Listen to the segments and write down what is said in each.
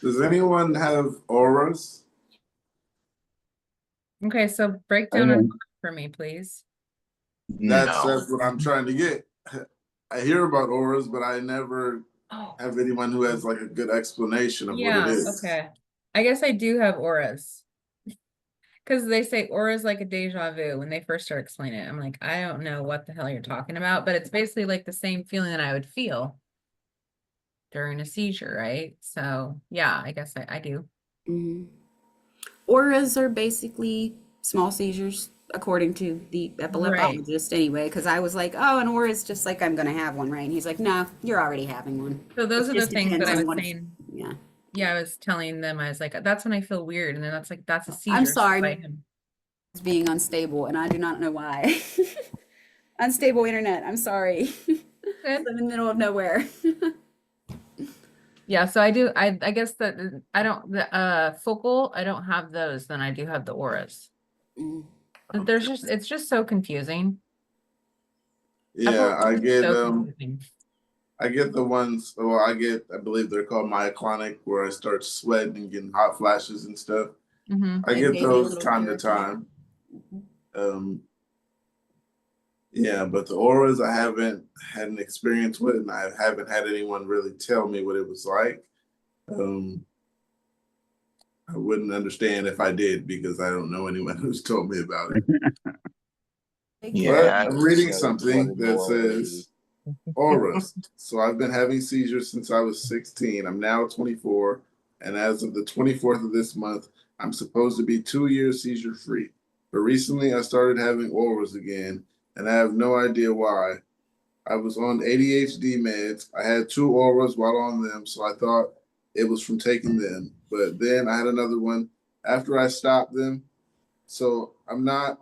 Does anyone have auras? Okay, so break I down an know. aura for me, please. That's No. what I'm trying to get. I hear about auras, but I never Oh, have anyone who has like a good explanation of what it yeah, is. okay. I guess I do have auras. Because they say auras like a deja vu when they first start explaining it. I'm like, I don't know what the hell you're talking about, but it's basically like the same feeling that I would feel during a seizure, right? So yeah, I guess I do. Mhm. Auras are basically small seizures, according to the Right. epileptologist, anyway. Because I was like, "Oh, an aura is just like I'm going to have one, right?" And he's like, "No, you're already having one." So those It are the just things that depends I on was what. saying. Yeah, Yeah, I was telling them, I was like, that's when I feel weird. And then that's a I'm seizure. So I sorry, am. it's being unstable, and I do not know why. Unstable internet. I'm sorry. Good. I'm in the middle of nowhere. Yeah, so I guess that I don't the focal, I don't have those, then I do have the auras. Mm. But it's just so confusing. Yeah, Epilepsy is so confusing. I get the ones. Well, I believe they're called myoclonic, where I start sweating and getting hot flashes and stuff. Mm-hmm. I And get maybe a those little time to irritated. time. Yeah, but the auras I haven't had an experience with, and I haven't had anyone really tell me what it was like. Um, I wouldn't understand if I did because I don't know anyone who's told me about it. But Yeah, I I'm don't reading know what something an that aura says is. auras. So I've been having seizures since I was 16. I'm now 24, and as of the 24th of this month, I'm supposed to be 2 years seizure free. But recently, I started having auras again, and I have no idea why. I was on ADHD meds. I had two auras while on them, so I thought it was from taking them. But then I had another one after I stopped them. So I'm not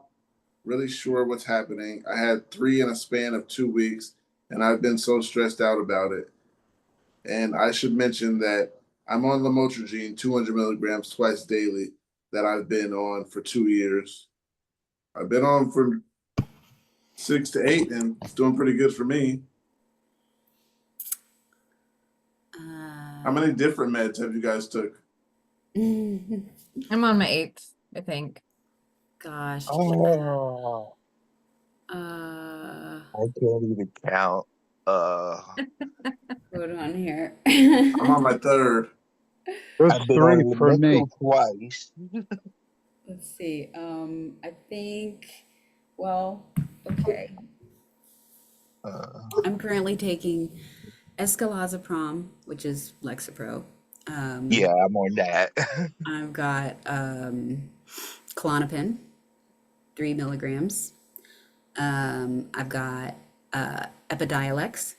really sure what's happening. I had three in a span of 2 weeks, and I've been so stressed out about it. And I should mention that I'm on lamotrigine, 200 milligrams twice daily, that I've been on for 2 years. I've been on for 6 to 8, and it's doing pretty good for me. How many different meds have you guys took? I'm on my 8th, I think. Gosh. Oh, Uh, I can't even count. hold on here. I'm on my third. There's I've been three on for me. Lamictal twice. Let's see. I think, well, okay. Uh, I'm currently taking escalazopram, which is Lexapro. yeah, I'm on that. I've got Klonopin, 3 milligrams. I've got Epidiolex,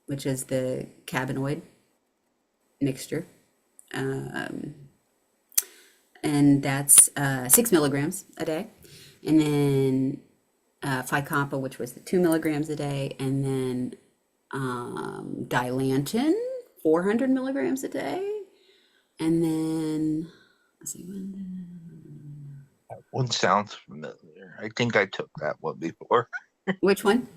which is the cannabinoid mixture. And that's 6 milligrams a day. And then Ficampa, which was the 2 milligrams a day. And then Dilantin, 400 milligrams a day. And then, let's see, That one sounds familiar. I think I took that one before. which one?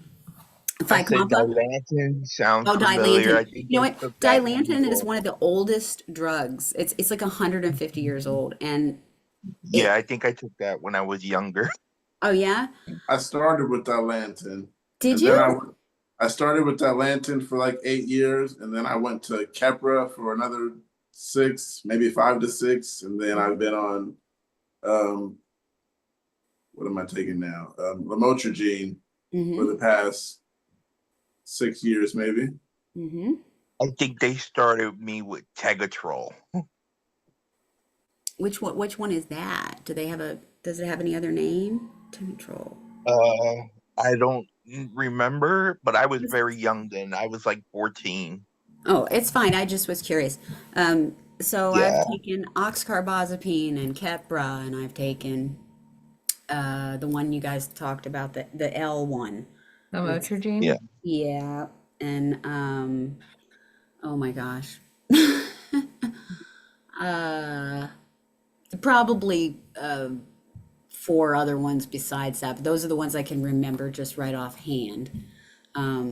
I said Ficampa? Dilantin sounds Oh, familiar. I Dilantin. think You know I what? took that one Dilantin is before. one of the oldest drugs. It's like 150 years old. And Yeah, it, I think I took that when I was younger. oh yeah? I started with that lantern, Did and then you? I started with that lantern for like 8 years, and then I went to Kepra for another 6, maybe 5 to 6, and then I've been on um, what am I taking now? Lamotrigine for Mm-hmm. the past 6 years, maybe. Mm-hmm. I think they started me with Tegatrol. Which one is that? Does it have any other name? To control. Uh, I don't remember, but I was very young then. I was like 14. Oh, it's fine. I just was curious. So I've Yeah, taken oxcarbazepine and Keppra, and I've taken the one you guys talked about, the L one. yeah. Lamotrigine. Yeah, and oh my gosh. uh, probably four other ones besides that, but those are the ones I can remember just right offhand.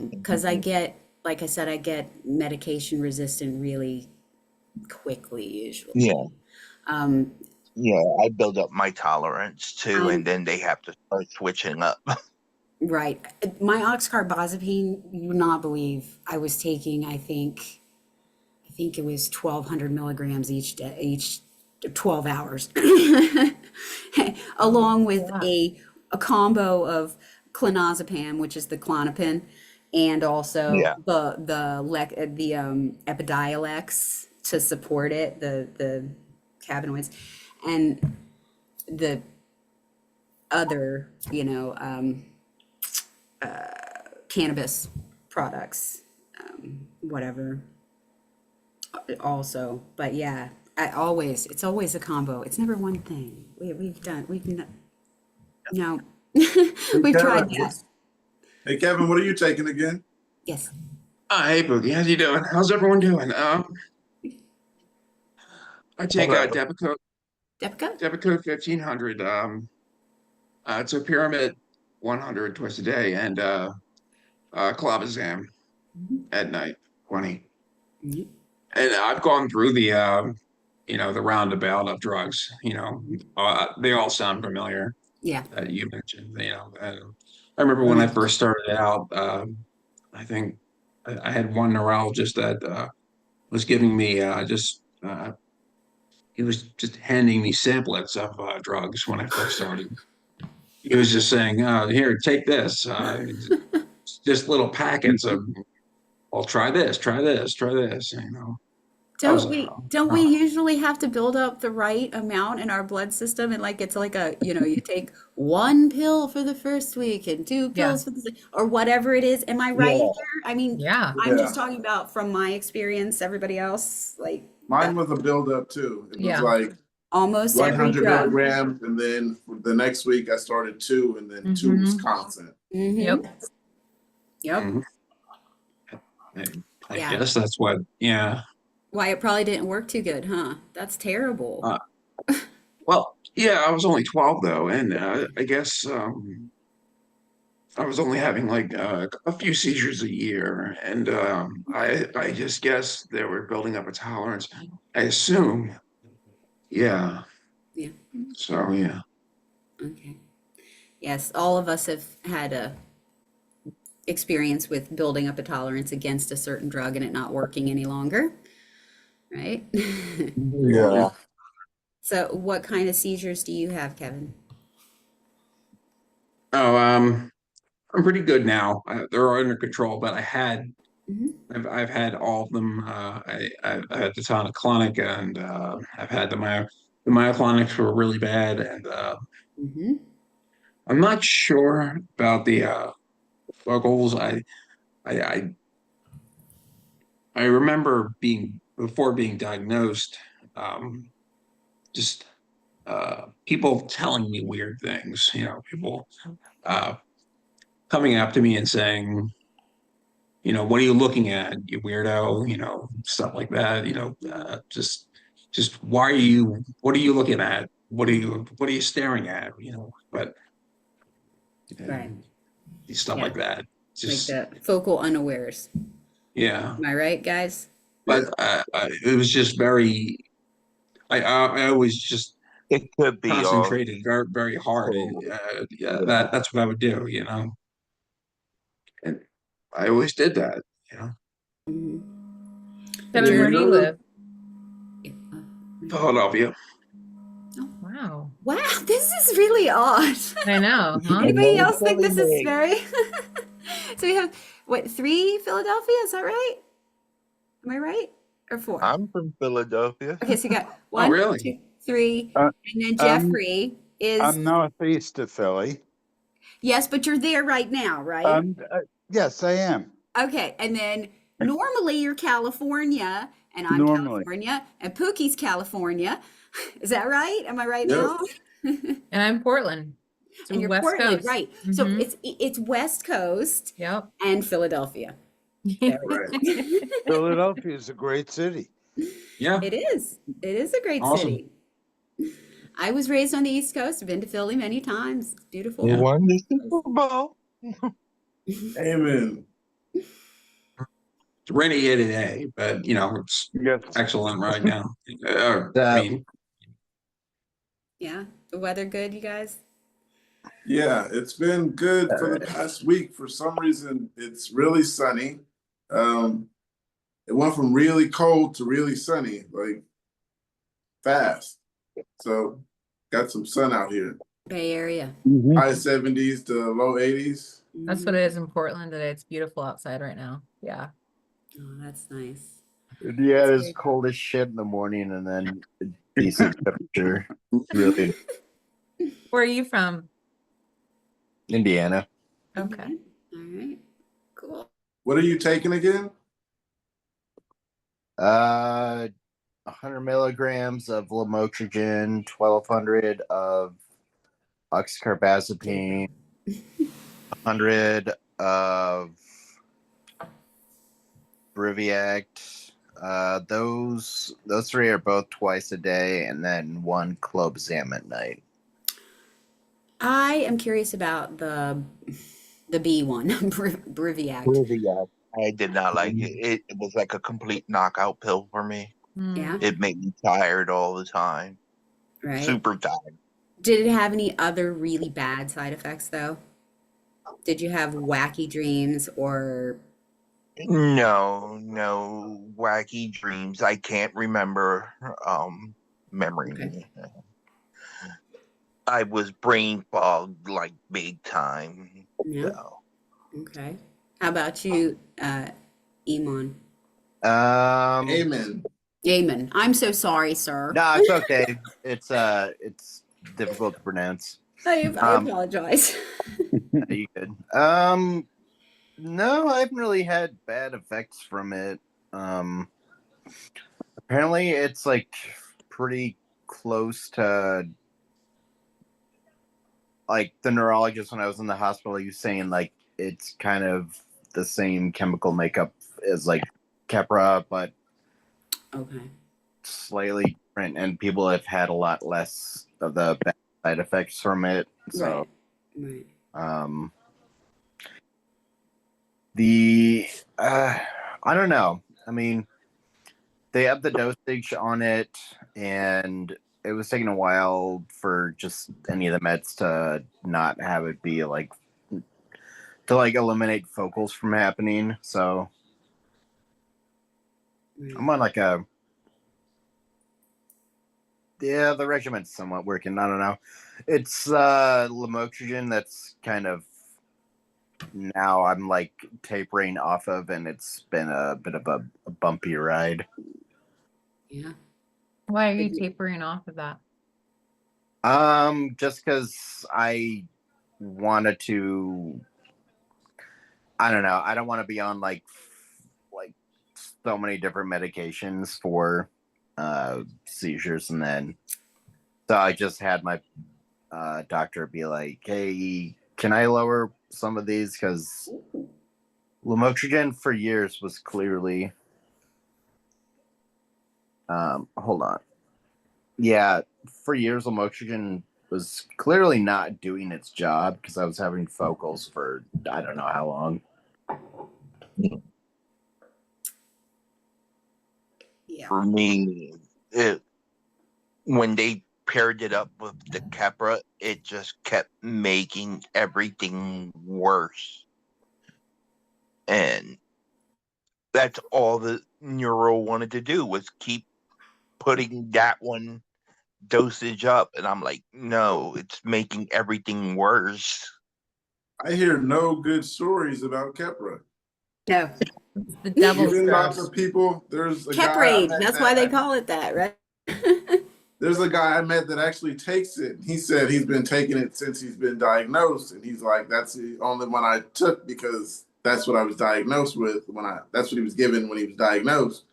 Because I get, like I said, I get medication resistant really quickly usually. Yeah. Um, Yeah, I build up my tolerance too, I'm and then they have to start switching up. right. My oxcarbazepine, you would not believe I was taking, I think it was 1,200 milligrams each day, each 12 hours, along with Yeah. a combo of clonazepam, which is the Klonopin, and also Yeah. the Epidiolex to support it, the cannabinoids, and the other, cannabis products, whatever. Also, but yeah, it's always a combo. It's never one thing. No, we've tried that. Hey Kevin, what are you taking again? Yes. Hey Boogie, how you doing? How's everyone doing? I take Hello. Depica? Depakote 1500. It's a pyramid 100 twice a day, and clobazam at night 20. Mhm. And I've gone through the roundabout of drugs. They all sound familiar Yeah. that you mentioned. And I remember when I first started out. I think I had one neurologist that was giving me he was just handing me samplets of drugs when I first started. He was just saying, "Here, take this." Just little packets of, "Well, try this, try this, try this." I was, Don't we usually have to build up the right amount in our blood system? And like, it's like you take one pill for the first week and two Yeah. pills for or whatever it is. Am I right Yeah. here? I mean, Yeah. I'm Yeah. just talking about from my experience, everybody else, like Mine was a buildup too. It was Yeah. like almost every 100 drug. milligrams, and then the next week I started 2, and then 2 was constant. Mhm. Yep. Yep. Mhm. I Yeah. guess that's what. Yeah. Why it probably didn't work too good, huh? That's terrible. Well, yeah. I was only 12 though, and I guess I was only having like a few seizures a year, and I just guess they were building up a tolerance. I assume. Yeah. Yeah. So yeah. Okay. Yes, all of us have had a experience with building up a tolerance against a certain drug and it not working any longer, right? Yeah. So what kind of seizures do you have, Kevin? Oh, I'm pretty good now. They're under control, but Mhm. I've had all of them. I had the tonic-clonic, and I've had the myoclonics were really bad, and Mhm. I'm not sure about the focals. I I I remember being before being diagnosed, um, just people telling me weird things. People uh, coming up to me and saying, what are you looking at, you weirdo? Stuff like that. Just what are you looking at? What are you staring at? But Right. stuff Yeah. like that. Like Just, the focal unawares. yeah. Am I right, guys? Yeah. But it was just very, I always just It could be all. concentrated very, very hard. And, Oh, yeah, yeah. that's what I would do, and I always did that. Mhm. Kevin, you where do you know the- live? Yeah. Philadelphia. Wow. Wow, this is really odd. I know, huh? Anybody know else think this is Philly. very? So we have what, 3 Philadelphia? Is that right? Am I right? Or 4? I'm from Philadelphia. Okay, so you got Oh, 1, really? 2, 3, Uh, and then I'm Jeffrey is I'm northeast of Philly. yes, but you're there right now, right? Yes, I am Okay, and then normally you're California, and I'm normally. California, and Pookie's California. Is that right? Am I right Yep. now? And I'm Portland. So And you're West Portland, Coast. right? So Mhm. it's West Coast Yep. and Philadelphia. There we Right. go. Philadelphia is a great city. Yeah. It is. It is a great Awesome. city. I was raised on the East Coast. I've been to Philly many times. It's beautiful. We Yeah. won the Super Bowl. Amen. rainy here today, but it's Yes. excellent right now. Yeah, the weather good, you guys? Yeah, it's been good for the past week. For some reason, it's really sunny. It went from really cold to really sunny, like fast. So got some sun out here. Bay Area. High 70s to low 80s. That's what it is in Portland today. It's beautiful outside right now. Yeah. Oh, that's nice. Yeah, it's cold as shit in the morning and then decent temperature. Really, Where are you from? Indiana. Okay. All right. Cool. What are you taking again? 100 milligrams of lamotrigine, 1200 of oxcarbazepine, 100 of Briviact. Those three are both twice a day, and then one clobazam at night. I am curious about the B one, Briviact. Trivia. I did not like it. It was like a complete knockout pill for me. Yeah, It made me tired all the time. right. Super tired. Did it have any other really bad side effects though? Did you have wacky dreams or No wacky dreams. I can't remember memory. Okay. I was brain fogged like big time. no? So. Okay. How about you, Iman? Amen. Eamon. I'm so sorry, sir. No, it's okay. It's difficult to pronounce. I apologize. Are you good? No, I haven't really had bad effects from it. Apparently it's like pretty close to like the neurologist when I was in the hospital. He was saying like it's kind of the same chemical makeup as like Keppra, but Okay. slightly different, and people have had a lot less of the bad side effects from it. So, Right. the I don't know. I mean, they have the dosage on it, and it was taking a while for just any of the meds to not have it be like to like eliminate focals from happening. So I'm on like a the regiment's somewhat working. I don't know. It's lamotrigine that's kind of now I'm like tapering off of, and it's been a bit of a bumpy ride. Yeah. Why are you tapering off of that? Just because I wanted to. I don't know. I don't want to be on like so many different medications for seizures, and then so I just had my doctor be like, "Hey, can I lower some of these?" Because lamotrigine for years was clearly. Hold on. Yeah, for years lamotrigine was clearly not doing its job because I was having focals for I don't know how long. Yeah. For me, when they paired it up with the Keppra, it just kept making everything worse. And that's all the neuro wanted to do was keep putting that one dosage up. And I'm like, no, it's making everything worse. I hear no good stories about Keppra. No. It's the devil's Even drug. lots of people. There's a guy I Keprade. met That's why they call it that, right? There's a guy I met that actually takes it. He said he's been taking it since he's been diagnosed, and he's like, "That's the only one I took because that's what I was diagnosed with That's what he was given when he was diagnosed."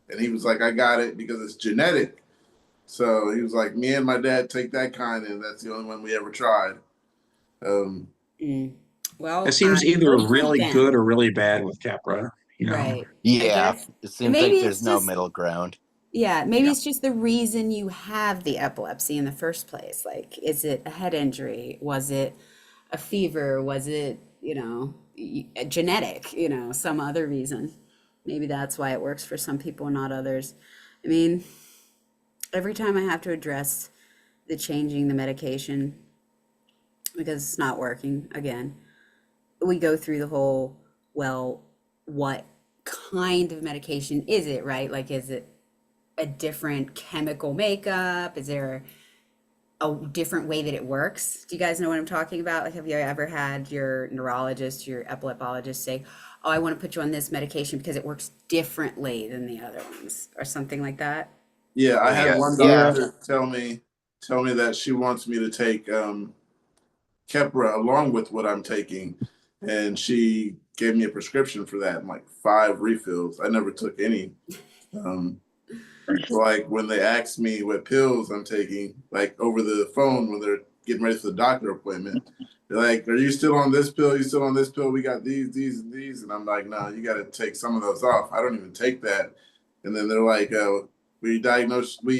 And he was like, "I got it because it's genetic." So he was like, "Me and my dad take that kind, and that's the only one we ever tried." Well, It seems either good for really them. good or really bad with Keppra. Right. I Yeah, guess it seems maybe like there's it's no just- middle ground. Yeah, maybe Yeah. it's just the reason you have the epilepsy in the first place. Like, is it a head injury? Was it a fever? Was it, genetic, some other reason? Maybe that's why it works for some people and not others. I mean, every time I have to address the changing the medication because it's not working again, we go through the whole, well, what kind of medication is it, right? Like, is it a different chemical makeup? Is there a different way that it works? Do you guys know what I'm talking about? Like, have you ever had your neurologist, your epileptologist say, oh, I want to put you on this medication because it works differently than the other ones, or something like that? Yeah, I had Yeah. one Yeah. doctor tell me that she wants me to take Keppra along with what I'm taking, and she gave me a prescription for that and like 5 refills. I never took any. Um, so like when they ask me what pills I'm taking, like over the phone when they're getting ready for the doctor appointment, they're like, "Are you still on this pill? You still on this pill? We got these, and these." And I'm like, "No, you got to take some of those off. I don't even take that." And then they're like, we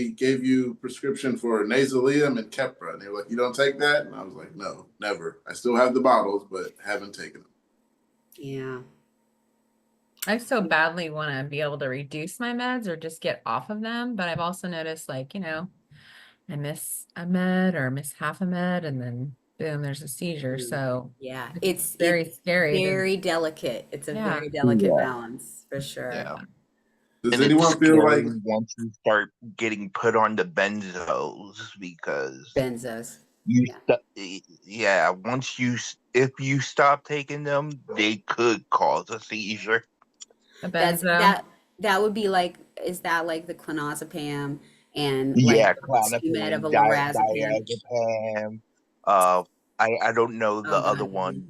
gave you prescription for Nasalium and Keppra." And they were like, "You don't take that?" And I was like, "No, never. I still have the bottles, but haven't taken them." Yeah. I so badly want to be able to reduce my meds or just get off of them, but I've also noticed, like, I miss a med or miss half a med, and then boom, there's a seizure. So Yeah. It's very scary. very delicate. It's a Yeah. very delicate Yeah. balance for sure. Yeah. Does And it's anyone feel like scary once you start getting put on the benzos because Benzos. you Yeah. if you stop taking them, they could cause a seizure. A That's benzo. that would be like, is that like the clonazepam and like Yeah, two med of clonazepam, a lorazepam? diazepam. Uh, I don't know the Oh other God. one.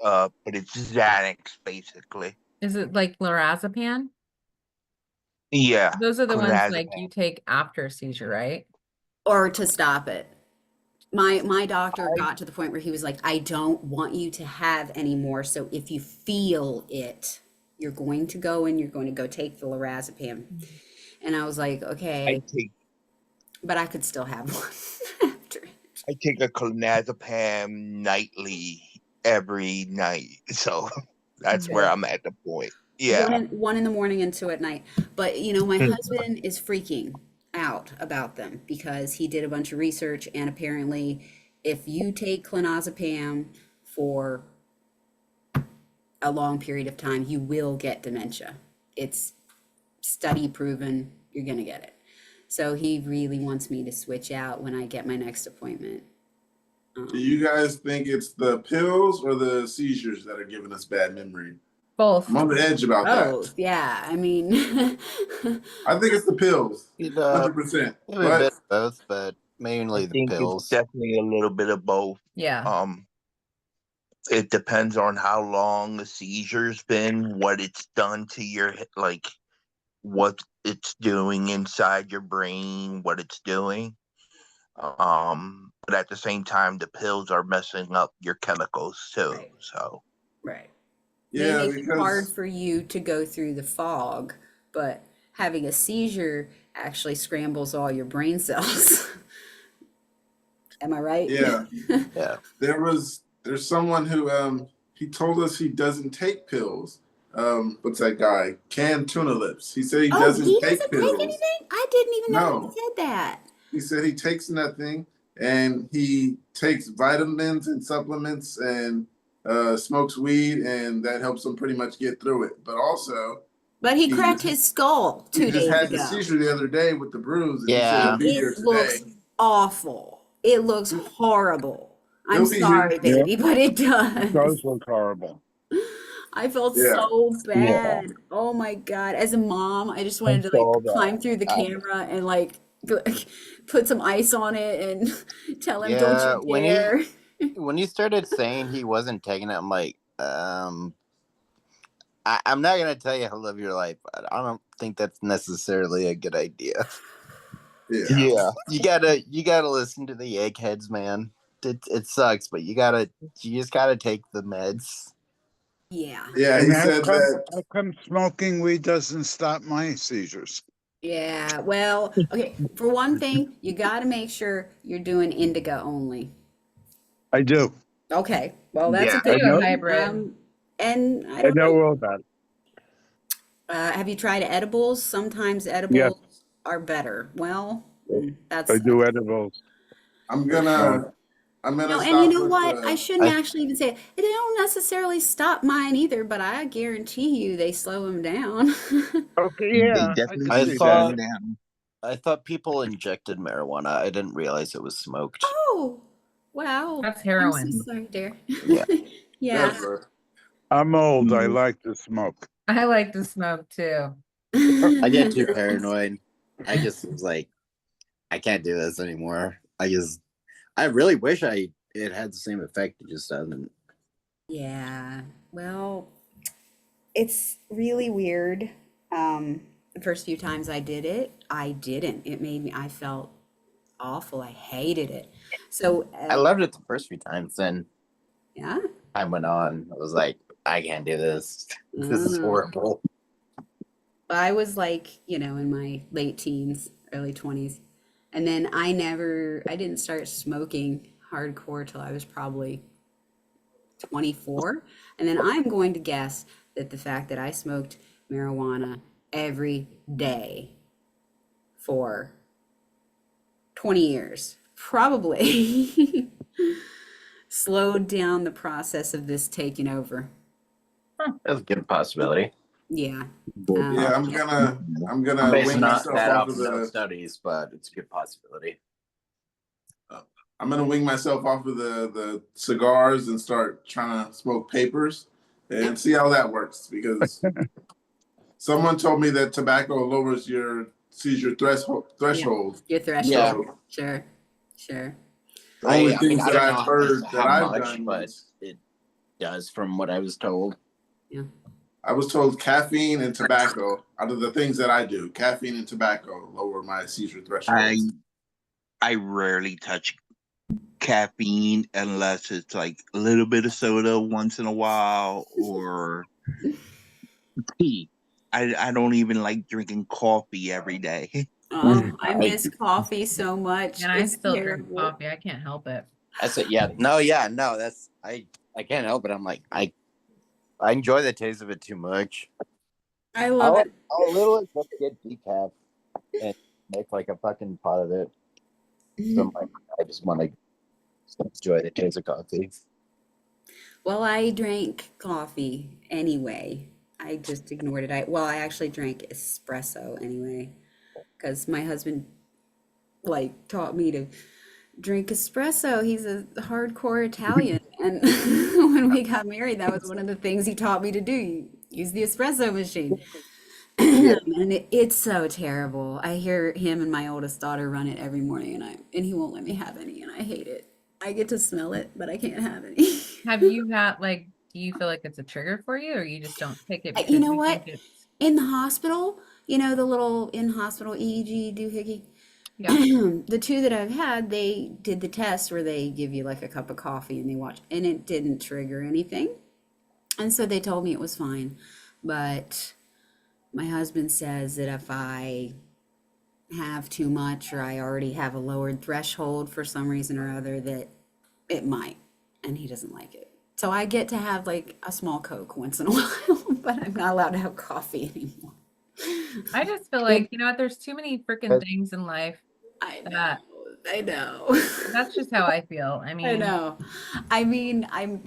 But it's Xanax basically. Is it like lorazepam? Yeah, Those are the ones like clonazepam. you take after a seizure, right? Or to stop it. My doctor I got to the point where he was like, I don't want you to have any more. So if you feel it, you're going to go and you're going to go take the lorazepam. And I was like, I okay, take but I could still have one after it. I take a clonazepam nightly every night. So that's where Good. I'm at the point. Yeah. One in the morning and 2 at night. But my Mm. husband is freaking out about them because he did a bunch of research, and apparently if you take clonazepam for a long period of time, you will get dementia. It's study proven, you're gonna get it. So he really wants me to switch out when I get my next appointment. do you guys think it's the pills or the seizures that are giving us bad memory? Both. I'm on the edge about Oh, that. yeah. I mean, I think it's the pills, It, 100%. maybe a But bit of both, but mainly I the think it's pills. definitely a little bit of both. Yeah. It depends on how long the seizure's been, what it's done to your like what it's doing inside your brain, what it's doing. But at the same time, the pills are messing up your chemicals too. right, So right. They yeah, make it hard because for you to go through the fog, but having a seizure actually scrambles all your brain cells. Am I right? yeah, Yeah. there's someone who he told us he doesn't take pills. What's that guy? Canned Tuna Lips. He said he Oh, doesn't he take doesn't take pills. anything? I didn't even know he No, said that. he said he takes nothing, and he takes vitamins and supplements and smokes weed, and that helps him pretty much get through it. But also, But he he cracked just, his skull he 2 just days had the ago. seizure the other day with the bruise, and he said Yeah. he'll be here It looks today. awful. It looks horrible. I'm He'll be here. sorry, Yeah, baby, but it it does. does look horrible. I felt Yeah. so yeah, bad. Oh my God. As a mom, I just I wanted to saw climb that. through the I, camera and put some ice on it and tell him, don't Yeah. you dare. When he started saying he wasn't taking it, I'm like, I'm not gonna tell you how to live your life, but I don't think that's necessarily a good idea. Yeah. yeah, You gotta listen to the eggheads, man. It sucks, but you just gotta take the meds. Yeah. Yeah, And he said that. how come smoking weed doesn't stop my seizures? Yeah. Well, okay. For one thing, you got to make sure you're doing indica only. I do. Okay. Well, that's a yeah. I good Do a know. thing. hybrid. And I I don't know know. all about it. Have you tried edibles? Sometimes edibles are better. Well, that's I do edibles. I'm No. gonna I'm no, gonna and you stop know with what? I shouldn't I actually even say it. They don't necessarily stop mine either, but I guarantee you they slow them down. Okay, They yeah, I definitely can I see slow that. them down. thought people injected marijuana. I didn't realize it was smoked. Oh, wow. That's I'm so heroin. sorry, dear. Yeah. Yeah. Never. I'm old. I like to smoke. I like to smoke too. I get too paranoid. I just was like, I can't do this anymore. I really wish it had the same effect. It just doesn't. Yeah. Well, it's really weird. The first few times I did it, I didn't. It made me, I felt awful. I hated it. So, I loved it the first few times. Then yeah. time went on. I was like, I can't do this. This is Mm. horrible. I was like, in my late teens, early 20s. And then I didn't start smoking hardcore till I was probably 24. And then I'm going to guess that the fact that I smoked marijuana every day for 20 years probably slowed down the process of this taking over. That's a good possibility. Yeah. Yeah, I'm gonna I'm wing basing myself that off off of no the studies, but it's a good possibility. I'm gonna wing myself off of the cigars and start trying to smoke papers and see how that works because someone told me that tobacco lowers your seizure threshold. Your threshold. Yeah. Sure. Sure. The only I mean, things I that don't know I've heard that how I've much, done but was it does from what I was told. Yeah. I was told caffeine and tobacco, out of the things that I do, caffeine and tobacco lower my seizure threshold. I rarely touch caffeine unless it's like a little bit of soda once in a while or tea. I don't even like drinking coffee every day. Oh, I miss coffee so much. And I It's still drink terrible. coffee. I can't help it. That's it. Yeah. No. That's I can't help it. I'm like I enjoy the taste of it too much. I love it. I'll literally just get decaf and make like a fucking pot of it. So I'm like, I just want to enjoy the taste of coffee. Well, I drank coffee anyway. I just ignored it. I actually drank espresso anyway because my husband taught me to drink espresso. He's a hardcore Italian, and when we got married, that was one of the things he taught me to do. Use the espresso machine. And it's so terrible. I hear him and my oldest daughter run it every morning, and he won't let me have any, and I hate it. I get to smell it, but I can't have any. Have you got do you feel like it's a trigger for you or you just don't take it because You know you what? think it's In the hospital, the little in-hospital EEG doohickey. yeah. The two that I've had, they did the test where they give you like a cup of coffee and they watch, and it didn't trigger anything. And so they told me it was fine. But my husband says that if I have too much or I already have a lowered threshold for some reason or other, that it might, and he doesn't like it. So I get to have like a small Coke once in a while, but I'm not allowed to have coffee anymore. I just feel like, you know what, there's too many freaking things in life. I know. That's just how I feel. I I mean, know. I mean, I'm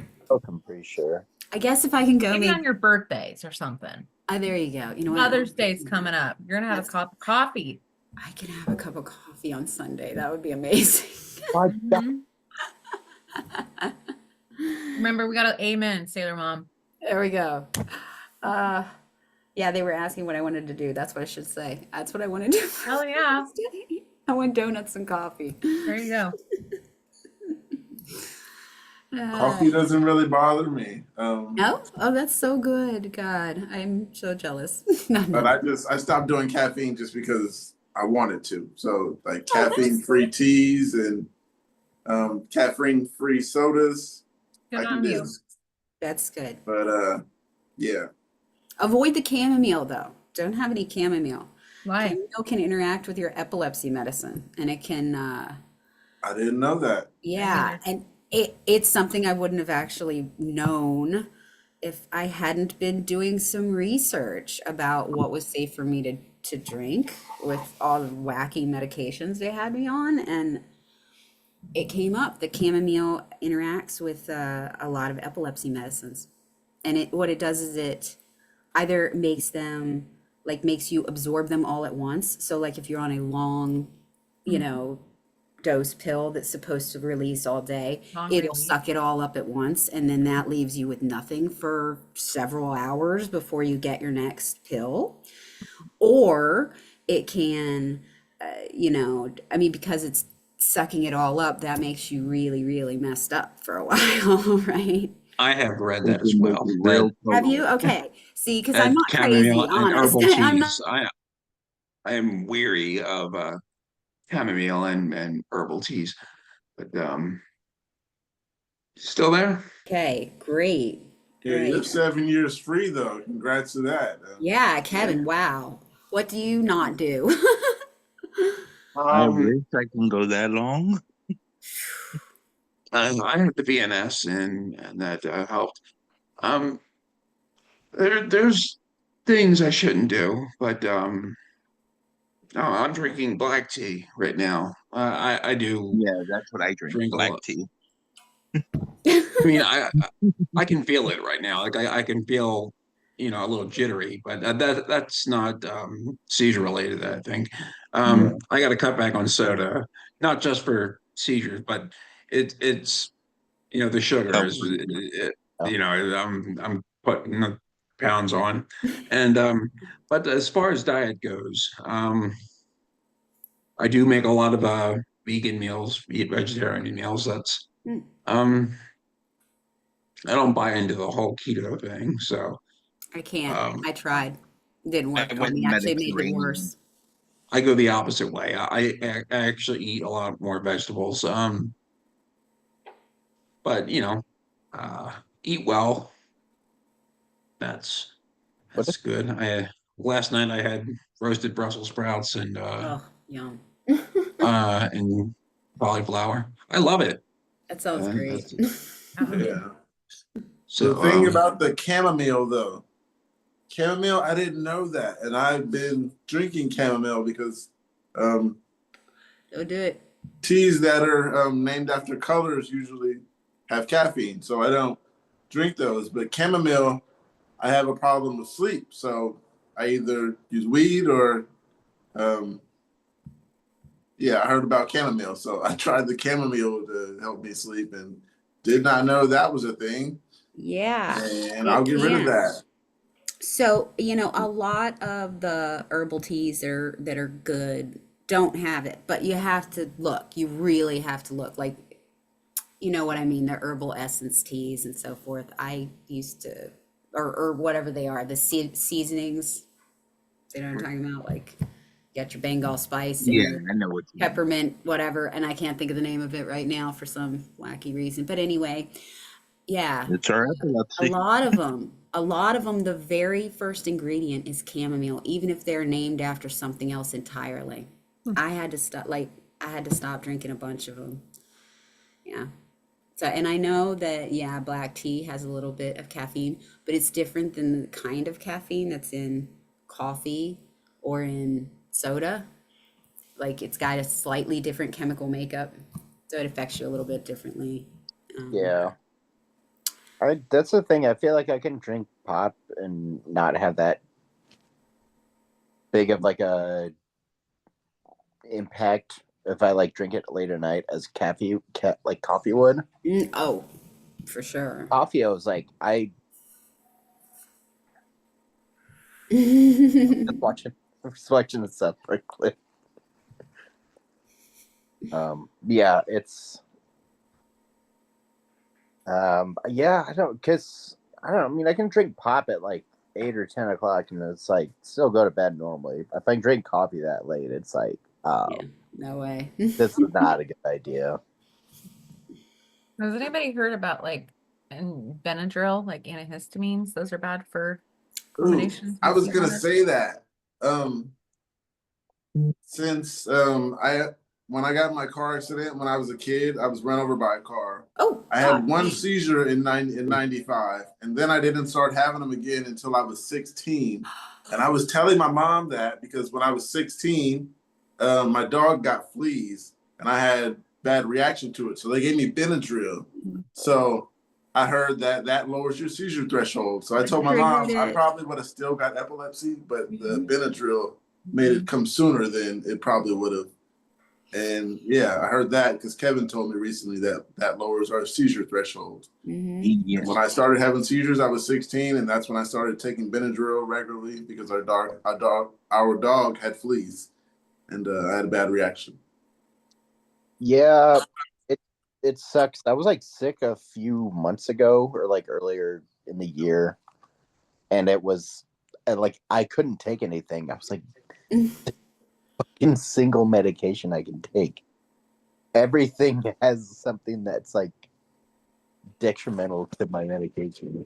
pretty sure. I guess if I can go, maybe maybe. on your birthdays or something. There you go. You know what? Mother's Day's coming up. You're gonna have a cup of coffee. I can have a cup of coffee on Sunday. That would be amazing. Mhm. Remember, we got to amen, Sailor Mom. There we go. Yeah, they were asking what I wanted to do. That's what I should say. That's what I want to do. Hell yeah. I want donuts and coffee. There you go. Coffee doesn't really bother me. No? Oh, that's so good. God, I'm so jealous. No. But I stopped doing caffeine just because I wanted to. So like caffeine-free teas and caffeine-free sodas. Good I can on do. you. That's good. But yeah. Avoid the chamomile though. Don't have any chamomile. Why? Chamomile can interact with your epilepsy medicine, and it can. I didn't know that. Yeah, and it's something I wouldn't have actually known if I hadn't been doing some research about what was safe for me to drink with all the wacky medications they had me on, and it came up that chamomile interacts with a lot of epilepsy medicines. And what it does is it either makes them like makes you absorb them all at once. So like if you're on a long, you know, dose pill that's supposed to release all day, Long it'll release. suck it all up at once, and then that leaves you with nothing for several hours before you get your next pill. Or it can, you know, I mean, because it's sucking it all up, that makes you really, really messed up for a while, right? I have read It that as can make well. you That real Have total. you? Okay. See, because I'm that not chamomile crazy, and honest. herbal I'm not. teas. I am weary of chamomile and herbal teas, but still there. Okay, great. Yeah, you're Great. 7 years free though. Congrats to that. Yeah, Kevin, wow. What do you not do? I Um, wish I can go that long. I had the VNS and that helped. Um, there's things I shouldn't do, but no, I'm drinking black tea right now. I do Yeah, that's what I drink. drink a Black lot. tea. I mean, I can feel it right now. Like I can feel, a little jittery, but that's not seizure related, I think. I got to cut back on soda, not just for seizures, but it's the sugar Oh, is Oh. I'm putting the pounds on, and but as far as diet goes, I do make a lot of vegan meals, eat vegetarian meals. That's Hmm, um I don't buy into the whole keto thing, so I can't. um, I tried. Didn't I work on went me. Actually, it made it Mediterranean. worse. I go the opposite way. I actually eat a lot more vegetables. But uh, eat well. That's What that's good. I Last night I had roasted Brussels sprouts Oh, yum. and cauliflower. I love it. That sounds great. That's Yeah. The so thing about the chamomile though, chamomile, I didn't know that. And I've been drinking chamomile because um, Don't do it. teas that are named after colors usually have caffeine. So I don't drink those. But chamomile, I have a problem with sleep. So I either use weed or, yeah, I heard about chamomile. So I tried the chamomile to help me sleep and did not know that was a thing. Yeah, And I'll it get rid of can. that. So, you know, a lot of the herbal teas that are good don't have it, but you have to look. You really have to look. Like, you know what I mean, the herbal essence teas and so forth. I used to, or whatever they are, the seasonings. You know what I'm talking about? Like, you got your Bengal spice and Yeah, your I know what you mean. peppermint, whatever. And I can't think of the name of it right now for some wacky reason. But anyway, yeah, It's our a epilepsy. lot of them, a lot of them, the very first ingredient is chamomile, even if they're named after something else entirely. I had to stop, like, I had to stop drinking a bunch of them. Yeah. So, and I know that, yeah, black tea has a little bit of caffeine, but it's different than the kind of caffeine that's in coffee or in soda. Like, it's got a slightly different chemical makeup, so it affects you a little bit differently. Yeah. That's the thing. I feel like I can drink pop and not have that big of like a impact if I like drink it late at night as like coffee would. Oh, for sure. Coffee, I was like, I just watching the South Park clip. Yeah, it's yeah, I don't know. I mean, I can drink pop at like 8 or 10 o'clock, and it's like still go to bed normally. If I drink coffee that late, it's like, Yeah, no way. this is not a good idea. Has anybody heard about like Benadryl, like antihistamines? Those are bad for Ooh, combinations. I with was gonna seizures. say that. Since I when I got in my car accident when I was a kid, I was run over by a car. Oh, I had one seizure in 95, and then I didn't start having them again until I was 16. And I was telling my mom that because when I was 16, my dog got fleas, and I had bad reaction to it. So they gave me Benadryl. So I heard that lowers your seizure threshold. So I told my mom I probably would have still got epilepsy, but the Benadryl made it come sooner than it probably would have. And yeah, I heard that because Kevin told me recently that lowers our seizure threshold. Yes. When I started having seizures, I was 16, and that's when I started taking Benadryl regularly because our dog had fleas, and I had a bad reaction. Yeah, it sucks. I was like sick a few months ago or like earlier in the year, and it was like I couldn't take anything. I was like, fucking single medication I can take. Everything has something that's like detrimental to my medication.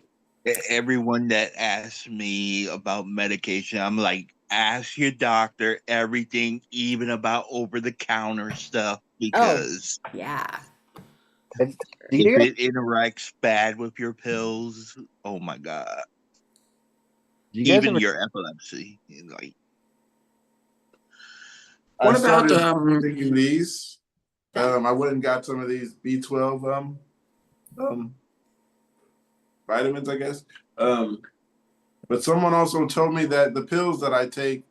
Everyone that asks me about medication, I'm like, ask your doctor everything, even about over the counter stuff, because yeah. And if it interacts bad with your pills, oh my god. do you guys Even ever your epilepsy. Like, What I about started taking these. I went and got some of these B12 vitamins, I guess. But someone also told me that the pills that I take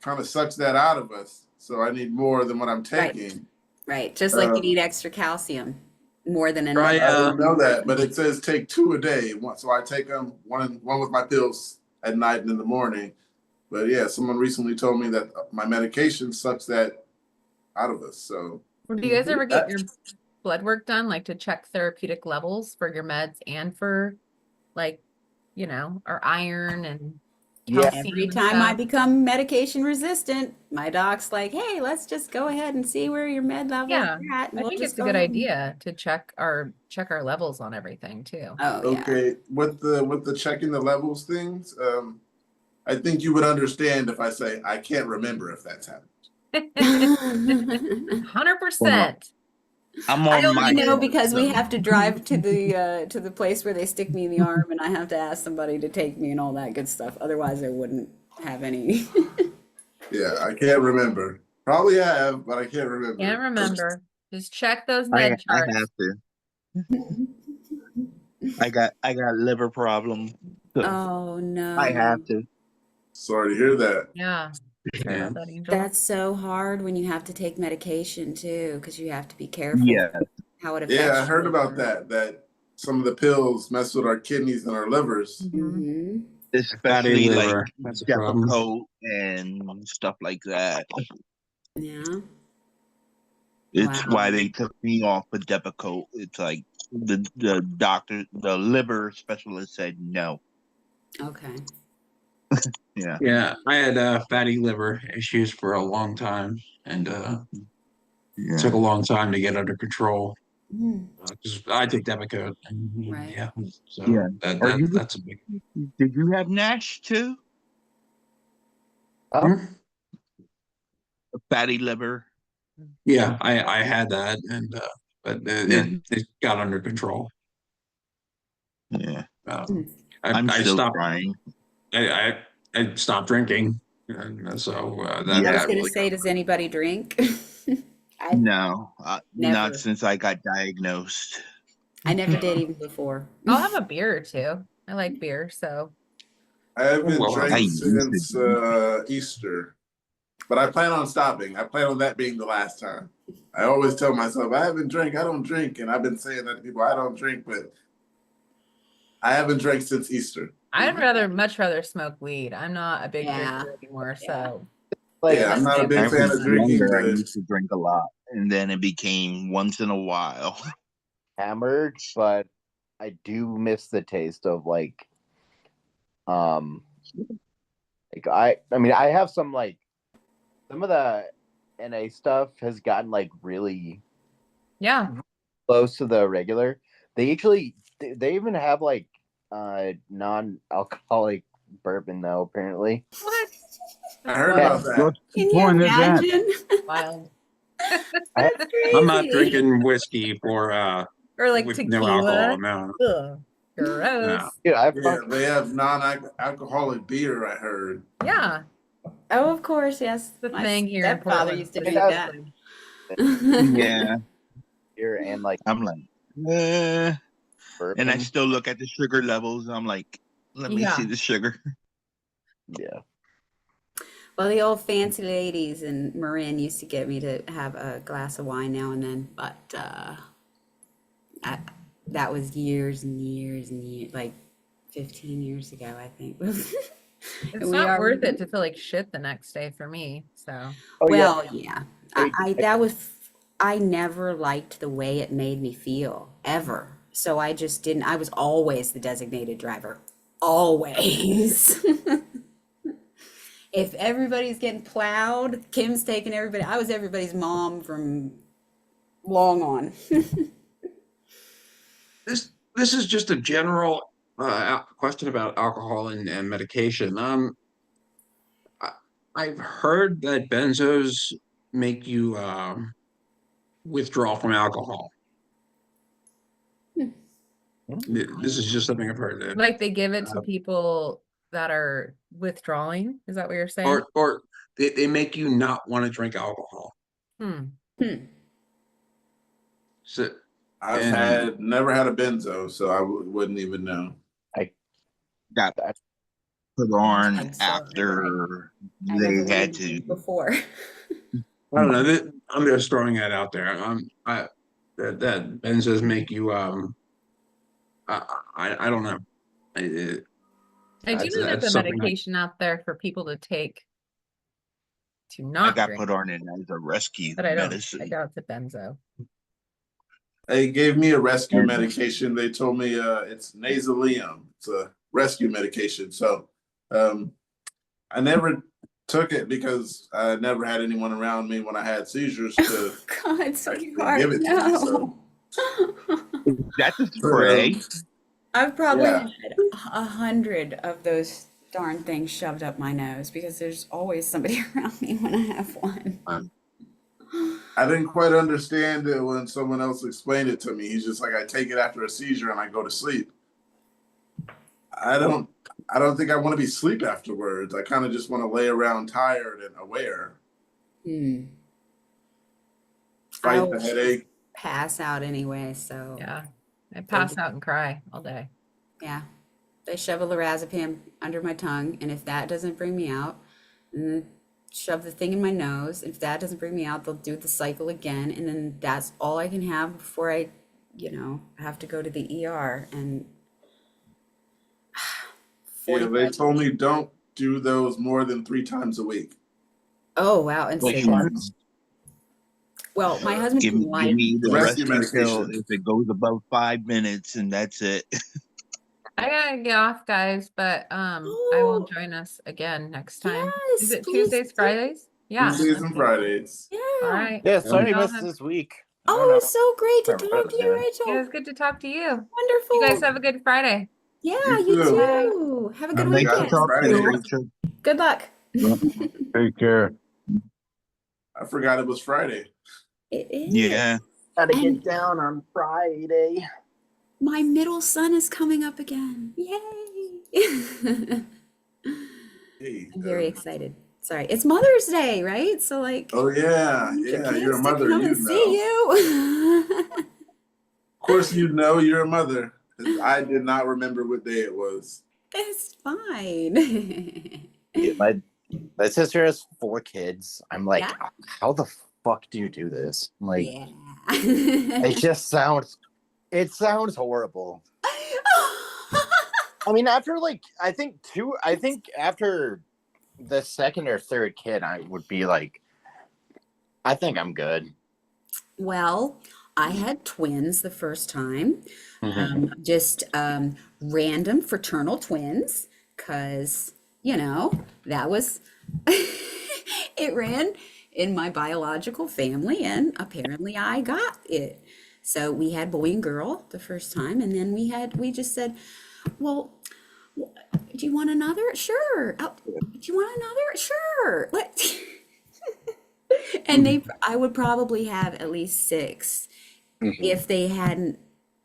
kind of sucks that out of us. So I need more than what I'm taking. Right. Just like you need extra calcium more than Right, another. I didn't know that, but it says take 2 a day. So I take them one with my pills at night and in the morning. But yeah, someone recently told me that my medication sucks that out of us. So Do you guys ever get your blood work done, like to check therapeutic levels for your meds and for like, our iron and Yeah. calcium Every and time I stuff? become medication resistant, my doc's like, hey, let's just go ahead and see where your med levels Yeah, are at. And I we'll think just it's a go good ahead and- idea to check our levels on everything too. Oh, yeah. okay, with the checking the levels things, I think you would understand if I say I can't remember if that's happened. 100%. I'm I on only my know own, because we so- have to drive to the place where they stick me in the arm, and I have to ask somebody to take me and all that good stuff. Otherwise, I wouldn't have any. Yeah, I can't remember. Probably have, but I can't remember. Can't remember. Just check those I med charts. have to. I got liver problem. So Oh no. I have to. Sorry to hear that. Yeah. Sorry Yeah. about that, Angel. That's so hard when you have to take medication too, because you have to be careful Yeah. how it affects Yeah, I heard you. about that some of the pills mess with our kidneys and our livers. Mhm. Especially like liver, that's a problem. Depakote and stuff like that. Yeah. It's Wow. why they took me off of Depakote. It's like the doctor, the liver specialist said no. Okay. Yeah. Yeah, I had fatty liver issues for a long time, and it took a long time to get under control. Mm, 'Cause I take Depakote, and Right. yeah, so Yeah. that that's a big. Did you have Nash too? Hmm? Fatty liver. Yeah, I had that, and but Yeah. it got under control. Yeah. Mm. I'm I still stopped. trying. I stopped drinking, and so I that was that gonna really say, does anybody drink? I No, never. not since I got diagnosed. I never did even before. I'll have a beer or two. I like beer, so I haven't Well, I drank used to since Easter, but I plan on stopping. I plan on that being the last time. I always tell myself I haven't drank, I don't drink, and I've been saying that to people. I don't drink, but I haven't drank since Easter. I'd much rather smoke weed. I'm not a big Yeah. drinker anymore, Yeah. so Like Yeah, I'm not a When big I fan was of drinking, younger, I but used to drink a lot, and then it became once in a while. hammered, but I do miss the taste of like I mean I have some like some of the NA stuff has gotten like really yeah. close to the regular. They even have like non-alcoholic bourbon though apparently. What? I heard Wild. about that. Can you point is that? imagine? Wild. That's I'm not crazy. drinking whiskey Or like with no alcohol. tequila. No, Ugh, gross. no. Yeah, I've Yeah, they have non-alcoholic beer, I heard. Yeah, Oh, of course, yes. the My thing here in stepfather Portland. used to Pretty drink that. good. Yeah, beer and like I'm like, and I bourbon. still look at the sugar levels. I'm like, let me see Yeah. the sugar. Yeah. Well, the old fancy ladies in Marin used to get me to have a glass of wine now and then, but I, that was years and years and years, like 15 years ago, I think. It's not worth it to feel like shit the next day for me. So Oh Well, yeah. Hey, I never liked the way it made me feel ever. So I just didn't, I was always the designated driver. Always. If everybody's getting plowed, Kim's taking everybody. I was everybody's mom from long on. This is just a general question about alcohol and medication. I've heard that benzos make you withdraw from alcohol. This is just something I've heard. like they give it to people that are withdrawing. Is that what you're saying? Or they make you not want to drink alcohol. Hmm. So I've never had a benzo, so I wouldn't even know. Got That- put on I'm sorry, after I never they had knew to. before. I don't know. I'm just throwing that out there. That benzos make you I don't know. I do That's- know there's that's a something medication out there for people to take to I not got drink, put on it as a rescue but I medicine. doubt it's a benzo. They gave me a rescue medication. They told me it's nasalium. It's a rescue medication. So I never took it because I never had anyone around me when I had seizures to God, actually sweetheart, give it to me. So, That's a spray. I've probably Yeah. had 100 of those darn things shoved up my nose because there's always somebody around me when I have one. I didn't quite understand it when someone else explained it to me. He's just like, I take it after a seizure and I go to sleep. I don't think I want to be asleep afterwards. I kind of just want to lay around tired and aware. Hmm. Fight I'll the headache. pass out anyway, so Yeah, I pass out and cry all day. yeah. They shove a lorazepam under my tongue, and if that doesn't bring me out, then shove the thing in my nose. If that doesn't bring me out, they'll do the cycle again, and then that's all I can have before I, have to go to the ER. And Yeah, they 45 told me don't do those more than 3 times a week. Oh wow, and Like, so well, my husband give can me lie. the Rescue rescue pill medication. if it goes above 5 minutes, and that's it. I gotta get off, guys, but I will join us again next time. Is Yes, it please Tuesdays, do. Fridays? Yeah. Tuesdays and Fridays. Yeah. All right. Yeah, sorry you Y'all missed have- this week. Oh, it's so great to I don't know talk what to I you, was Yeah, it was Rachel. good to talk to you. Wonderful. You guys have a good Friday. Yeah, You you too. too. Have a good Nice Nice to weekend. talk to you, Friday. Rachel. Good luck. Take care. I forgot it was Friday. It is. Yeah. Gotta And- get down on Friday. My middle son is coming up again. Yay. Hey, I'm very excited. Sorry. It's Mother's Day, right? So like oh yeah, your yeah, kids you're a to mother. come You and know. see you. Of course, you know you're a mother. 'Cause I did not remember what day it was. It's fine. Yeah, my sister has 4 kids. I'm like, Yeah. how the fuck do you do this? I'm like, Yeah. it just sounds horrible. I mean, after I think after the second or third kid, I would be like, I think I'm good. Well, I had twins the first time. Just random fraternal twins, because, that was, it ran in my biological family, and apparently I got it. So we had boy and girl the first time, and then we just said, well, do you want another? Sure. Oh, do you want another? Sure. What? And I would probably have at least 6 Mhm. if they hadn't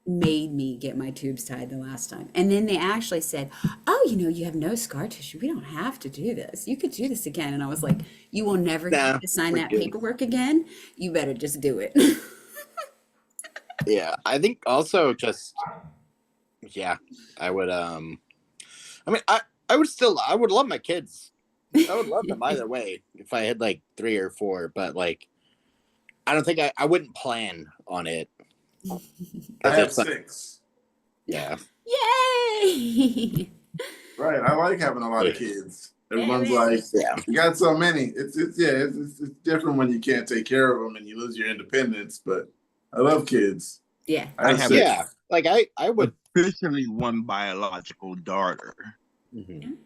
made me get my tubes tied the last time. And then they actually said, "Oh, you have no scar tissue. We don't have to do this. You could do this again." And I was like, "You will never Nah, have to sign we're that good. paperwork again. You better just do it." Yeah, I think also just I would I mean I would love my kids. I would love them either way if I had like 3 or 4, but like I don't think I wouldn't plan on it. I have It's like, 6. yeah. Yay! Right. I like having a lot of Yeah. kids. Everyone's Yeah, like, Yeah. you got so many. It's different when you can't take care of them and you lose your independence. But I love kids. Yeah. I have have 6. Yeah. Like I would officially one biological daughter. Mhm.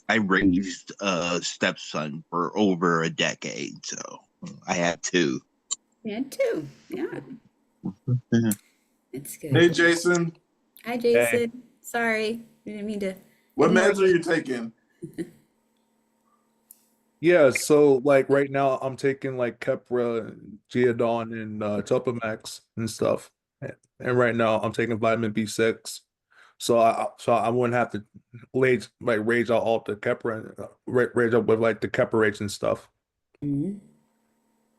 I raised a stepson for over a decade, so I had 2. Yeah, too. Yeah. It's good. Hey, Jason, Hi, Jason. Sorry. I didn't mean to. what ignore meds are you taking? Yeah, so like right now I'm taking like Keppra, Geodon, and Topamax and stuff. And right now I'm taking vitamin B6. So I wouldn't have to rage out all the Keppra rage up with like the Keppra rates and stuff. Mhm.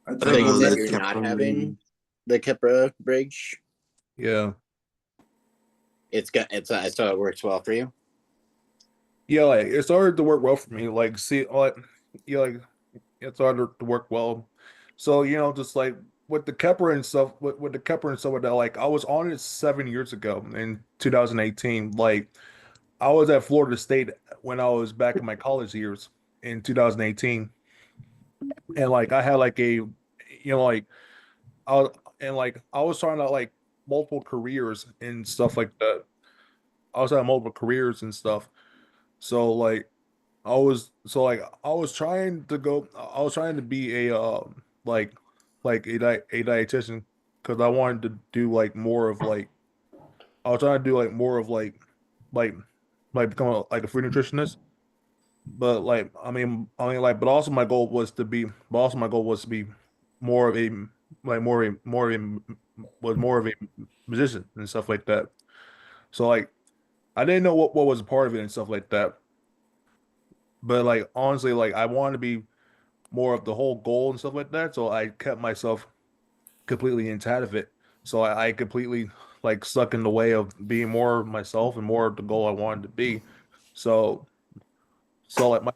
I So you take said the you're not Keppra having the Kipra bridge. Yeah. So it works well for you. Yeah, like it started to work well for me. Like see like yeah, like it started to work well. So, just like with the Kepler and stuff, with the Kepler and stuff like that, like I was on it 7 years ago in 2018. Like I was at Florida State when I was back in my college years in 2018. And like I had like like I was, and like I was trying to like multiple careers and stuff like that. I was having multiple careers and stuff. So like I was trying to be a a dietitian because I wanted to do like more of like I was trying to do like more of like become like a food nutritionist. But like but also my goal was to be more of a more of a musician and stuff like that. So like I didn't know what was a part of it and stuff like that. But like honestly, like I wanted to be more of the whole goal and stuff like that. So I kept myself completely inside of it. So I completely like stuck in the way of being more myself and more of the goal I wanted to be. So like my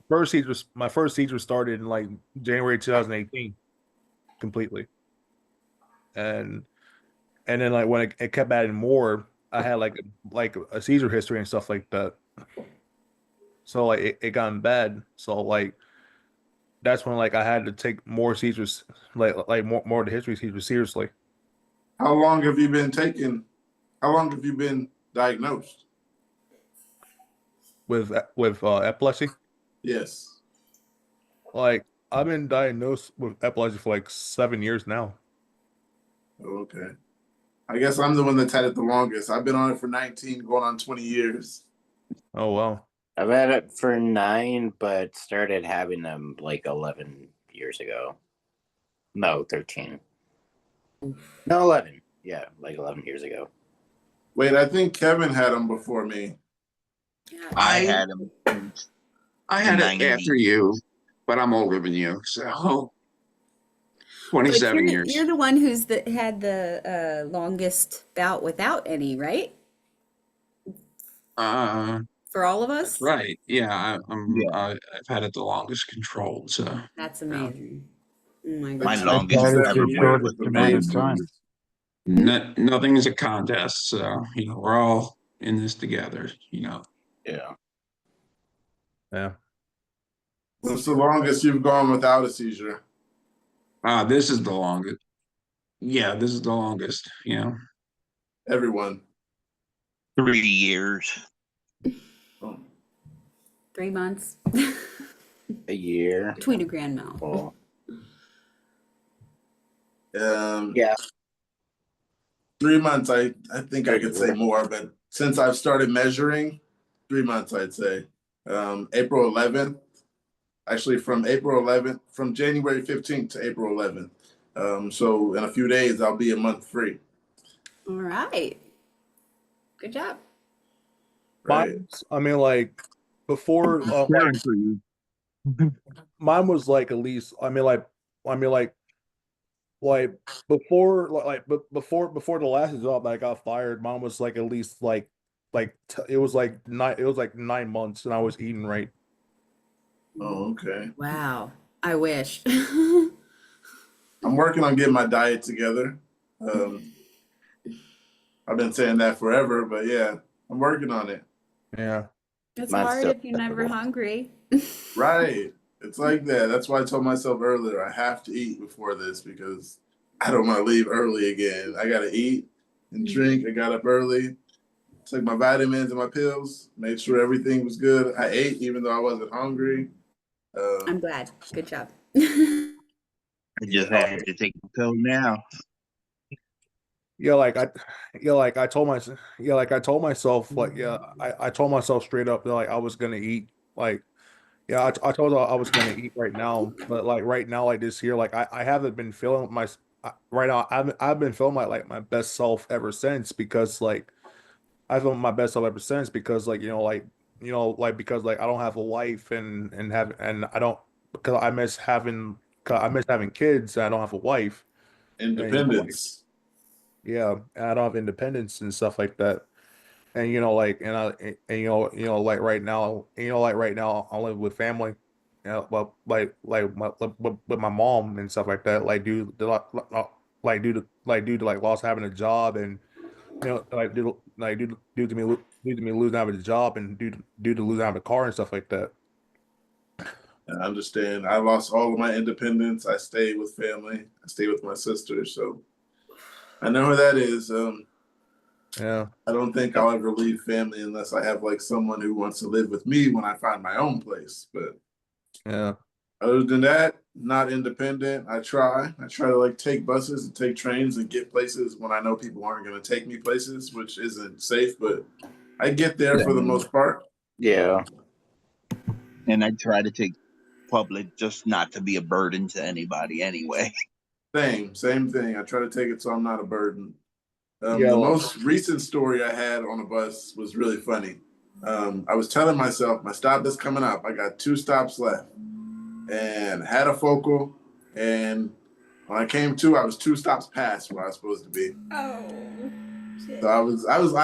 first teacher started in like January 2018 completely. And then like when it kept adding more, I had like a seizure history and stuff like that. So like it got bad. So like that's when like I had to take more seizures, like more of the history seizures seriously. How long have you been taking? How long have you been diagnosed? With epilepsy. Yes. Like I've been diagnosed with epilepsy for like 7 years now. Okay. I guess I'm the one that's had it the longest. I've been on it for 19, going on 20 years. Oh wow. I've had it for 9, but started having them like 11 years ago. No, 13. No, 11. Yeah, like 11 years ago. Wait, I think Kevin had them before me. I I had him. I had it 90. after you, but I'm older than you, so But 27 years. you're the one who's had the longest bout without any, right? For all of us? That's right. Yeah, Yeah. I've had it the longest controlled, so That's amazing. Oh my My God. longest That is ever the went shortest was amount of 11 time. years. nothing is a contest. So we're all in this together. Yeah. Yeah. What's the longest you've gone without a seizure? This is the longest. Yeah, this is the longest. Everyone. 3 years. Oh. 3 months. A year. Between a grand mal. Well, Yeah. 3 months. I think I could say Yeah. more, but since I've started measuring, 3 months, I'd say. April 11th, Actually, from April 11th, from January 15th to April 11th. So in a few days, I'll be a month free. All right. Good job. Right. I mean, like before, Cheering for you. mine was like at least. I mean, like before, before the last job that I got fired, mine was like at least it was like 9 months, and I was eating right. Oh, okay. Wow. I wish. I'm working on getting my diet together. I've been saying that forever, but yeah, I'm working on it. Yeah. It's Mine's hard still if you're never hungry. Right. It's like that. That's why I told myself earlier I have to eat before this because I don't want to leave early again. I gotta eat and drink. I got up early, took my vitamins and my pills, made sure everything was good. I ate even though I wasn't hungry. I'm glad. Good job. I just had to take the pill now. Yeah, I told myself, I told myself straight up that like I was gonna eat, I told her I was gonna eat right now, but like right now, like this year, I haven't been feeling right now. I've been feeling like my best self ever since because like I feel my best self ever since because because like I don't have a wife and I don't because I miss having kids and I don't have a wife and Independence. yeah, and I don't have independence and stuff like that. And like right now I live with family. Well, with my mom and stuff like that. Due to like loss having a job and due to me losing having a job and due to losing having a car and stuff like that. And I understand. I lost all of my independence. I stayed with family. I stayed with my sister. So I know who that is. Yeah, I don't think I'll ever leave family unless I have like someone who wants to live with me when I find my own place. But yeah, other than that, not independent. I try. I try to like take buses and take trains and get places when I know people aren't going to take me places, which isn't safe, but I get there for the most part. Yeah. And I try to take public just not to be a burden to anybody anyway. Same thing. I try to take it so I'm not a burden. yeah. The Well, most recent story I had on a bus was really funny. I was telling myself, my stop is coming up. I got 2 stops left and had a focal. And when I came to, I was 2 stops past where I was supposed to be. Oh, shit. So I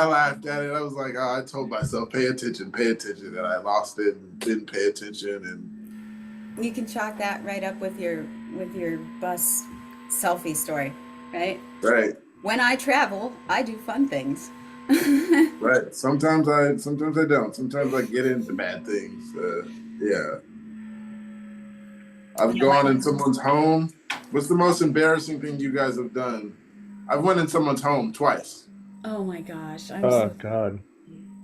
laughed at it. I was like, oh, I told myself, pay attention. And I lost it and didn't pay attention. And You can chalk that right up with your bus selfie story, right? right, When I travel, I do fun things. right. Sometimes I don't. Sometimes I get into bad things. Yeah. I've gone in someone's home. What's the most embarrassing thing you guys have done? I've went in someone's home twice. Oh my gosh, I'm oh so God.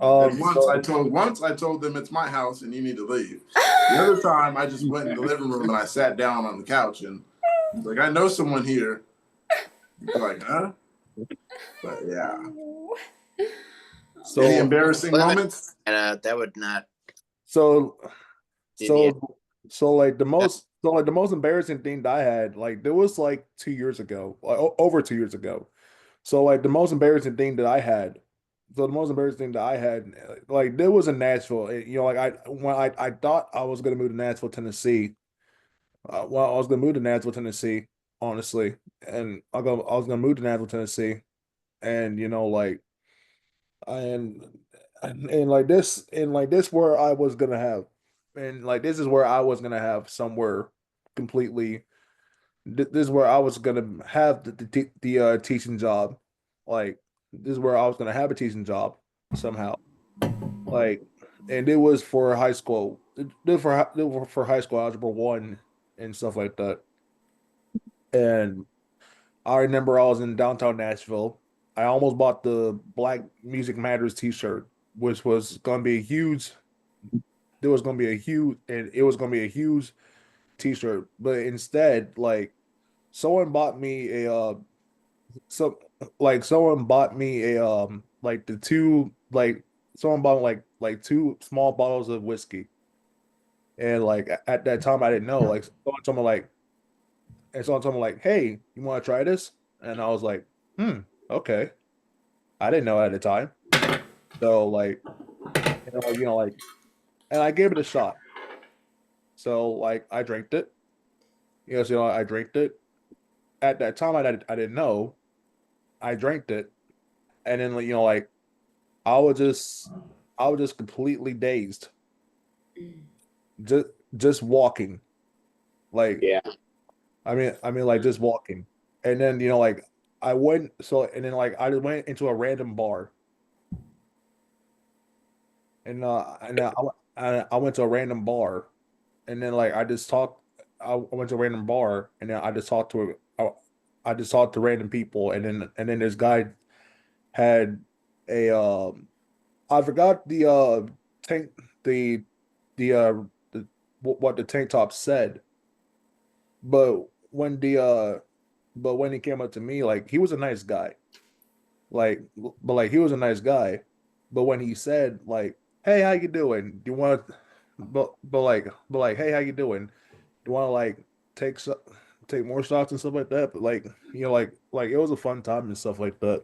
And once I told them it's my house and you need to leave. The other time I just went in the living room and I sat down on the couch and was like, I know someone here. Like, huh? But yeah. So Any embarrassing moments? And that would not. so Yeah. the most embarrassing thing that I had like there was like 2 years ago, over 2 years ago. So like the most embarrassing thing that I had, like there was in Nashville. I thought I was gonna move to Nashville, Tennessee. Well, I was gonna move to Nashville, Tennessee, honestly, and I was gonna move to Nashville, Tennessee, and and like this where I was gonna have, and like this is where I was gonna have somewhere completely. This is where I was gonna have the teaching job, like this is where I was gonna have a teaching job somehow, like, and it was for high school, for high school algebra 1 and stuff like that. And I remember I was in downtown Nashville. I almost bought the Black Music Matters T-shirt, which was gonna be a huge. There was gonna be a huge, and it was gonna be a huge T-shirt, but instead, like someone bought me a so someone bought me a like the two like someone bought like 2 small bottles of whiskey, And like at that time, I didn't know. Like someone told me like, and someone told me like, "Hey, you want to try this?" And I was like, okay. I didn't know at the time. So like, like, and I gave it a shot. So like, I drank it. I drank it. At that time, I didn't know. I drank it, and then like, like I was just I was just completely dazed. Just just walking. Like Yeah. I mean like just walking. And then like I went so and then like I just went into a random bar. And I went to a random bar, and then like I just talked. I went to a random bar, and then I just talked to random people, and then this guy had a I forgot the tank the the what the tank top said, but when the but when he came up to me, like he was a nice guy, like but like he was a nice guy, but when he said like, "Hey, how you doing? Do you want?" But like, "Hey, how you doing? Do you want to like take take more shots and stuff like that?" But like like it was a fun time and stuff like that.